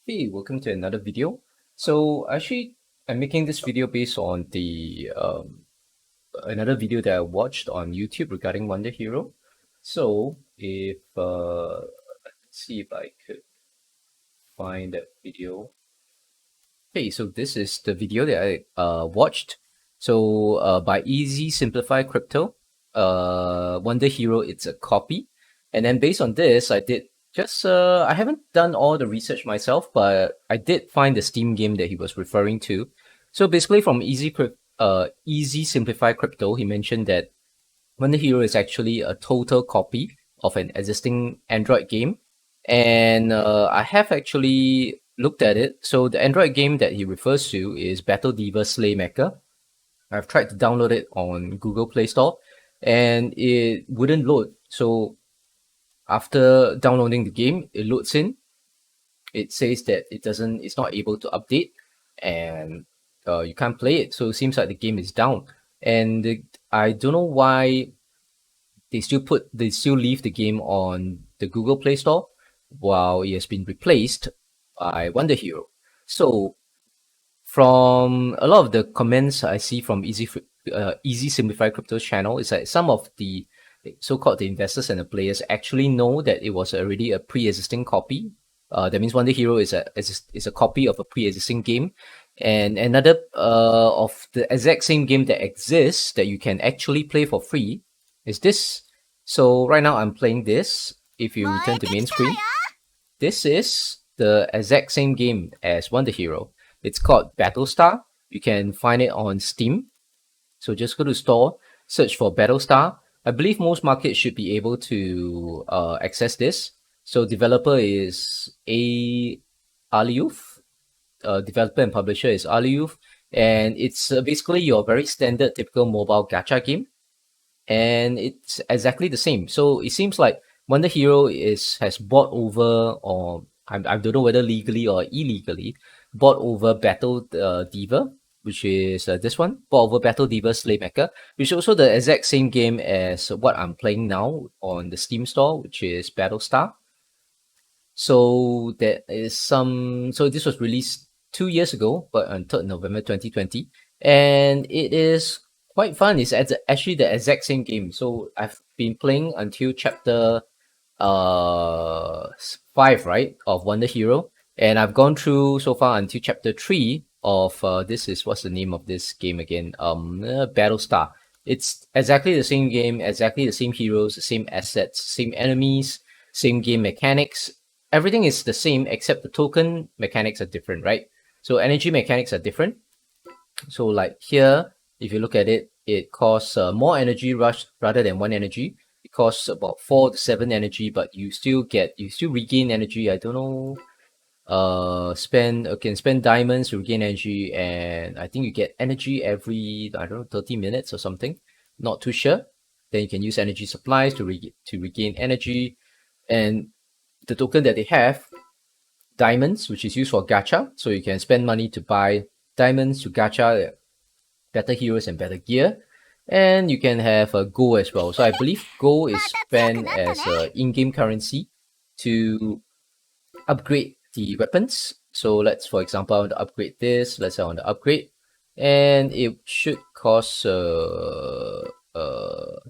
Hey, welcome to another video. So actually, I'm making this video based on the another video that I watched on YouTube regarding WonderHero. So if let's see if I could find that video. Okay, so this is the video that I watched. So by EasySimply Crypto, WonderHero, it's a copy. And then based on this, I did just I haven't done all the research myself, but I did find the Steam game that he was referring to. So basically from EasySimply Crypto, he mentioned that WonderHero is actually a total copy of an existing Android game. And I have actually looked at it. So the Android game that he refers to is Battle Divas Slay Mecha. I've tried to download it on Google Play Store and it wouldn't load. So after downloading the game, it loads in. It says that it's not able to update and you can't play it. So it seems like the game is down. And I don't know why they still leave the game on the Google Play Store while it has been replaced by WonderHero. So from a lot of the comments I see from EasySimply Crypto's channel is that some of the so-called the investors and the players actually know that it was already a pre-existing copy. That means WonderHero is a copy of a pre-existing game, and another of the exact same game that exists that you can actually play for free is this. So right now I'm playing this. If you return to main screen, this is the exact same game as WonderHero. It's called Battlestar. You can find it on Steam. So just go to store, search for Battlestar. I believe most markets should be able to access this. So developer is Aliyuf. Developer and publisher is Aliyuf. And it's basically your very standard typical mobile gacha game. And it's exactly the same. So it seems like WonderHero has bought over, or I don't know whether legally or illegally, bought over Battle Diva, which is this one, bought over Battle Diva Slay Mecha, which is also the exact same game as what I'm playing now on the Steam store, which is Battlestar. So there is some. So this was released 2 years ago, but on 3rd November 2020, and it is quite fun. It's actually the exact same game. So I've been playing until chapter 5, right, of WonderHero, and I've gone through so far until chapter 3 of what's the name of this game again? Battlestar. It's exactly the same game, exactly the same heroes, the same assets, same enemies, same game mechanics. Everything is the same except the token mechanics are different, right? So energy mechanics are different. So like here, if you look at it, it costs more energy rush rather than 1 energy. It costs about 4 to 7 energy, but you still regain energy. I don't know. Can spend diamonds to regain energy, and I think you get energy every, I don't know, 30 minutes or something. Not too sure. Then you can use energy supplies to regain energy, and the token that they have, diamonds, which is used for gacha. So you can spend money to buy diamonds to gacha better heroes and better gear. And you can have a gold as well. So I believe gold is spent as a in-game currency to upgrade the weapons. So let's, for example, I want to upgrade this. Let's say I want to upgrade, and it should cost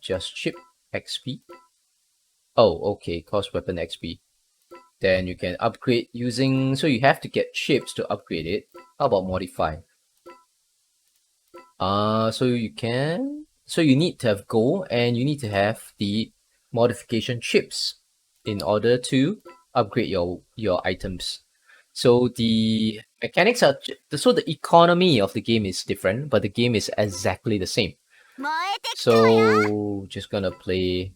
just chip XP. Oh, okay, cost weapon XP. Then you can upgrade using. So you have to get chips to upgrade it. How about modify? So you need to have gold, and you need to have the modification chips in order to upgrade your items. So the mechanics are, so the economy of the game is different, but the game is exactly the same. So just gonna play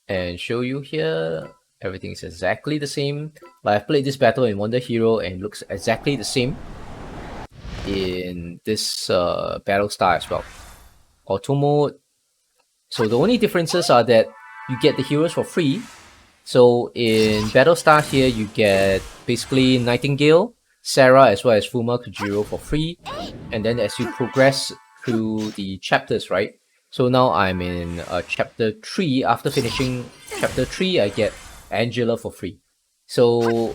and show you here. Everything is exactly the same. But I've played this battle in WonderHero and it looks exactly the same in this Battlestar as well. Auto mode. So the only differences are that you get the heroes for free. So in Battlestar here, you get basically Nightingale, Sarah, as well as Fuma Kujiro for free. And then as you progress through the chapters, right? So now I'm in chapter 3. After finishing chapter 3, I get Angela for free. So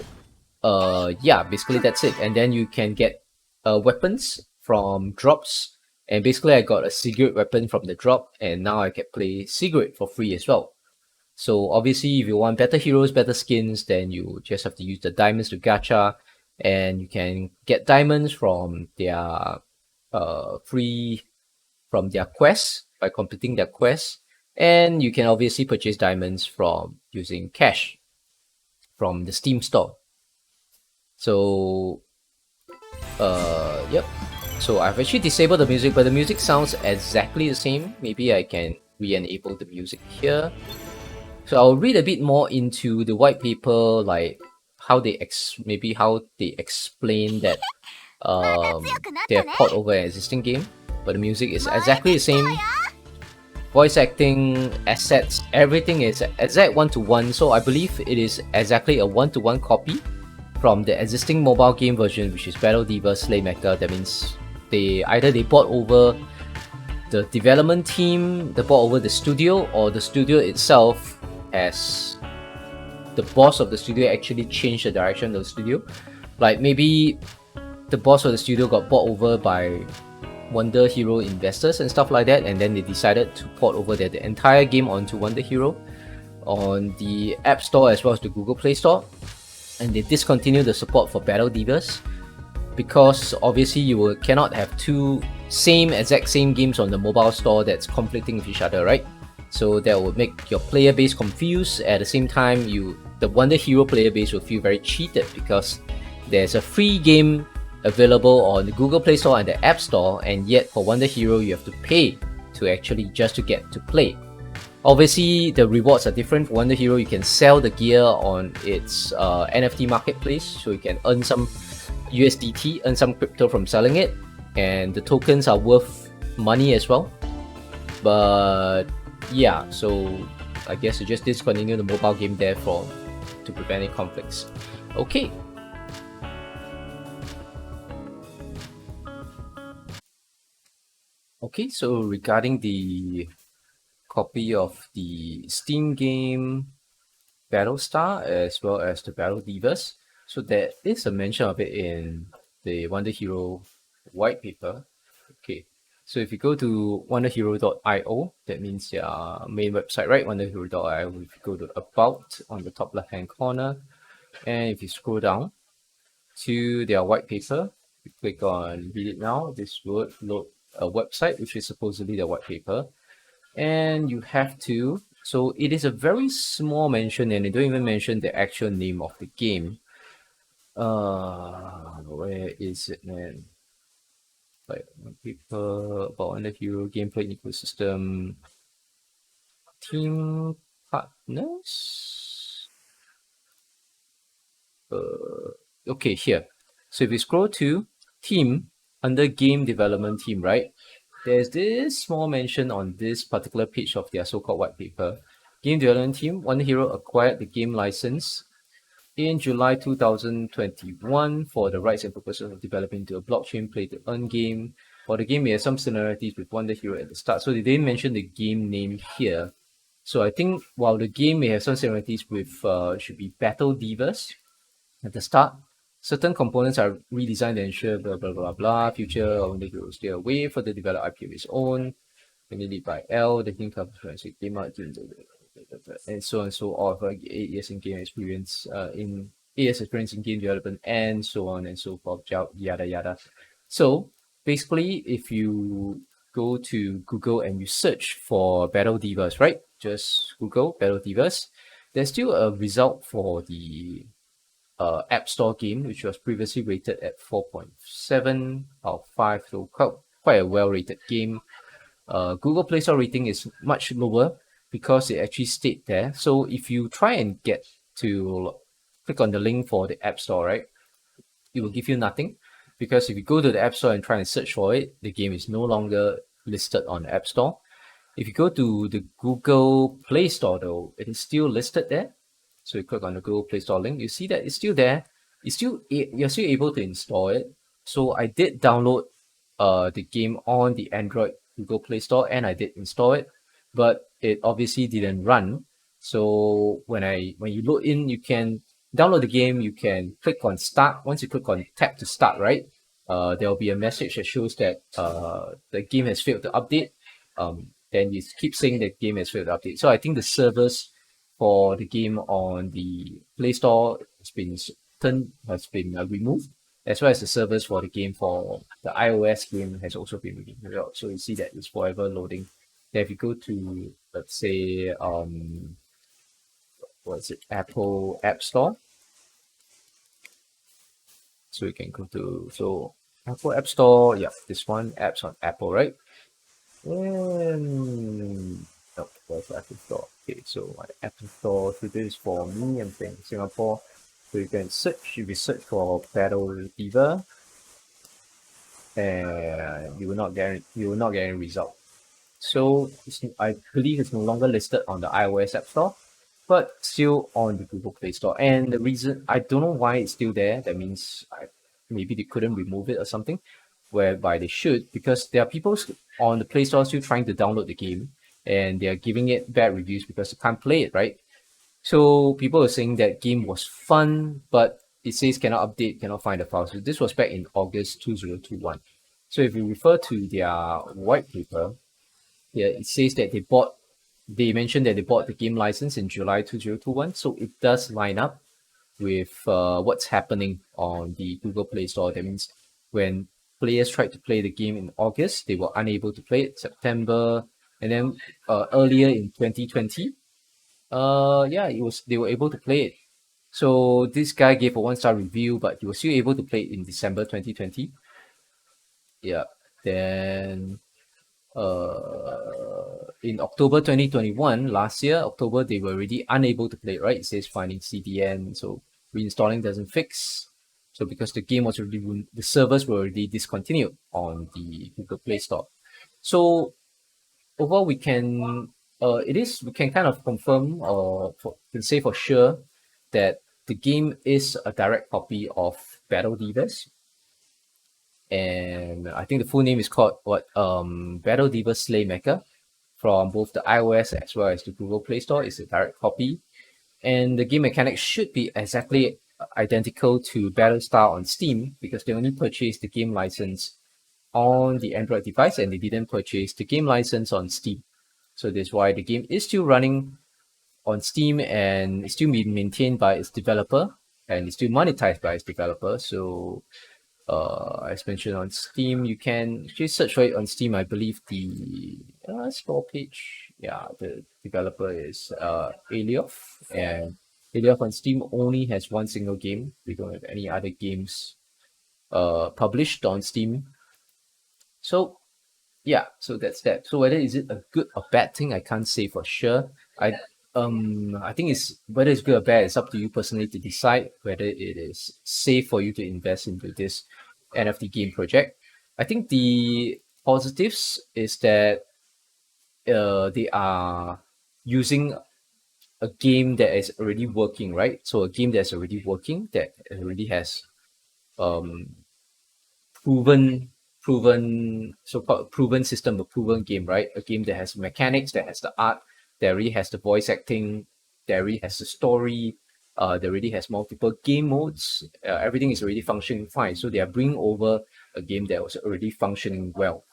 yeah, basically that's it. And then you can get weapons from drops. And basically I got a cigarette weapon from the drop, and now I can play cigarette for free as well. So obviously, if you want better heroes, better skins, then you just have to use the diamonds to gacha, and you can get diamonds from their free from their quests by completing their quests, and you can obviously purchase diamonds from using cash from the Steam store. So yep. So I've actually disabled the music, but the music sounds exactly the same. Maybe I can re-enable the music here. So I'll read a bit more into the white paper, like how they maybe how they explain that they have port over an existing game, but the music is exactly the same. Voice acting, assets, everything is exact one-to-one. So I believe it is exactly a one-to-one copy from the existing mobile game version, which is Battle Divas Slay Mecha. That means they bought over the development team, they bought over the studio, or the studio itself as the boss of the studio actually changed the direction of the studio. Like maybe the boss of the studio got bought over by WonderHero investors and stuff like that, and then they decided to port over the entire game onto WonderHero on the App Store as well as the Google Play Store, and they discontinued the support for Battle Divas because obviously you cannot have two exact same games on the mobile store that's conflicting with each other, right? So that would make your player base confused. At the same time, the WonderHero player base will feel very cheated because there's a free game available on the Google Play Store and the App Store, and yet for WonderHero you have to pay to actually just to get to play. Obviously, the rewards are different. For WonderHero, you can sell the gear on its NFT marketplace, so you can earn some USDT, earn some crypto from selling it, and the tokens are worth money as well. But yeah, so I guess you just discontinue the mobile game there to prevent any conflicts. Okay. Okay, so regarding the copy of the Steam game Battlestar as well as the Battle Divas, so there is a mention of it in the WonderHero white paper. Okay, so if you go to wonderhero.io, that means their main website, right? Wonderhero.io. If you go to About on the top left hand corner, and if you scroll down to their white paper, you click on Read It Now, this would load a website which is supposedly the white paper, and you have to. So it is a very small mention, and they don't even mention the actual name of the game. Where is it, man? Like paper about WonderHero gameplay ecosystem, team partners. Okay, here. So if you scroll to team under game development team, right? There's this small mention on this particular page of their so-called white paper. Game development team, WonderHero acquired the game license in July 2021 for the rights and purposes of developing into a blockchain play-to-earn game. While the game may have some similarities with WonderHero at the start, so they didn't mention the game name here. So I think while the game may have some similarities with should be Battle Divas at the start, certain components are redesigned to ensure blah blah blah blah. Future WonderHero will stay away for the develop IP of its own. Limited by L, the game covers game art, and so on and so on. For 8 years in game experience, in 8 years experience in game development, and so on and so forth. Yada yada. So basically, if you go to Google and you search for Battle Divas, right? Just Google Battle Divas. There's still a result for the App Store game, which was previously rated at 4.7 out of 5, so quite a well-rated game. Google Play Store rating is much lower because it actually stayed there. So if you try and get to click on the link for the App Store, right, it will give you nothing, because if you go to the App Store and try and search for it, the game is no longer listed on the App Store. If you go to the Google Play Store, though, it is still listed there. So you click on the Google Play Store link, you see that it's still there. You're still able to install it. So I did download the game on the Android Google Play Store, and I did install it, but it obviously didn't run. So when you load in, download the game, you can click on start. Once you click on tap to start, right, there will be a message that shows that the game has failed to update. Then you keep saying the game has failed to update. So I think the servers for the game on the Play Store has been removed, as well as the servers for the game for the iOS game has also been removed as well. So you see that it's forever loading. Then if you go to, let's say, what's it, Apple App Store. So you can go to, so Apple App Store, yeah, this one, apps on Apple, right? And no, where's Apple Store? Okay, so my Apple Store, so this is for me, I'm saying Singapore. So you can search, if you search for Battle Diva, and you will not get any result. So I believe it's no longer listed on the iOS App Store, but still on the Google Play Store. And the reason, I don't know why it's still there. That means maybe they couldn't remove it or something, whereby they should, because there are people on the Play Store still trying to download the game, and they're giving it bad reviews because they can't play it, right? So people are saying that game was fun, but it says cannot update, cannot find the file. So this was back in August 2021. So if you refer to their white paper, yeah, it says that they mentioned that they bought the game license in July 2021. So it does line up with what's happening on the Google Play Store. That means when players tried to play the game in August, they were unable to play it. September, and then earlier in 2020, yeah, they were able to play it. So this guy gave a 1-star review, but he was still able to play it in December 2020. Yeah. Then in October 2021, last year, October, they were already unable to play it, right? It says finding CDN, so reinstalling doesn't fix. So because the game was already, the servers were already discontinued on the Google Play Store. So overall, we can kind of confirm or can say for sure that the game is a direct copy of Battle Divas. And I think the full name is called Battle Divas Slay Mecha, from both the iOS as well as the Google Play Store. It's a direct copy, and the game mechanics should be exactly identical to Battlestar on Steam, because they only purchased the game license on the Android device and they didn't purchase the game license on Steam. So that's why the game is still running on Steam and it's still being maintained by its developer and it's still monetized by its developer. So as mentioned on Steam, you can just search for it on Steam. I believe the store page, yeah, the developer is Alioth, and Alioth on Steam only has one single game. We don't have any other games published on Steam. So yeah, so that's that. So whether is it a good or bad thing, I can't say for sure. I think it's whether it's good or bad, it's up to you personally to decide whether it is safe for you to invest into this NFT game project. I think the positives is that they are using a game that is already working, right? So a game that's already working, that already has proven so-called proven system, a proven game, right? A game that has mechanics, that has the art, that already has the voice acting, that already has the story, that already has multiple game modes. Everything is already functioning fine. So they are bringing over a game that was already functioning well.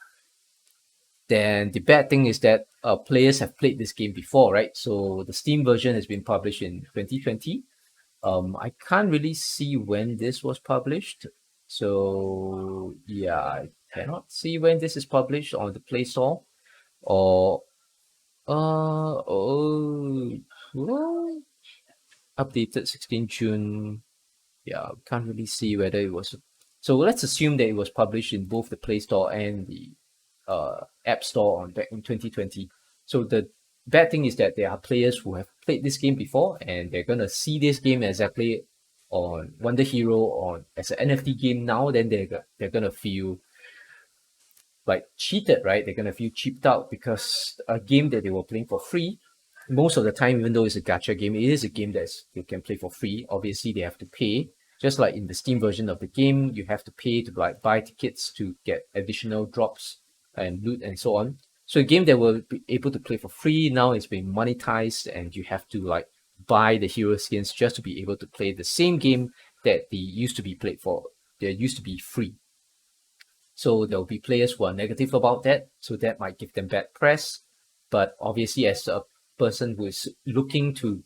Then the bad thing is that players have played this game before, right? So the Steam version has been published in 2020. I can't really see when this was published. So yeah, I cannot see when this is published on the Play Store or well, updated 16 June. Yeah, can't really see whether it was. So let's assume that it was published in both the Play Store and the App Store on back in 2020. So the bad thing is that there are players who have played this game before and they're gonna see this game exactly on WonderHero or as an NFT game now. Then they're gonna feel like cheated, right? They're gonna feel cheaped out because a game that they were playing for free, most of the time, even though it's a gacha game, it is a game that they can play for free. Obviously, they have to pay. Just like in the Steam version of the game, you have to pay to like buy tickets to get additional drops and loot and so on. So a game that will be able to play for free now is being monetized, and you have to like buy the hero skins just to be able to play the same game that they used to be played for. They used to be free. So there will be players who are negative about that. So that might give them bad press. But obviously, as a person who is looking to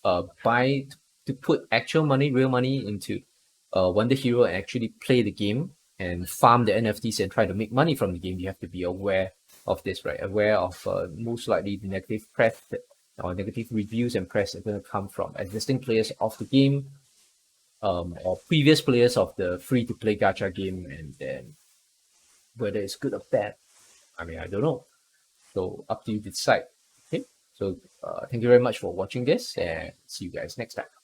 buy, to put actual money, real money into WonderHero and actually play the game and farm the NFTs and try to make money from the game, you have to be aware of this, right? Aware of most likely the negative press or negative reviews and press are going to come from existing players of the game, or previous players of the free-to-play gacha game, and then whether it's good or bad, I mean, I don't know. So up to you to decide. Okay. So thank you very much for watching this, and see you guys next time.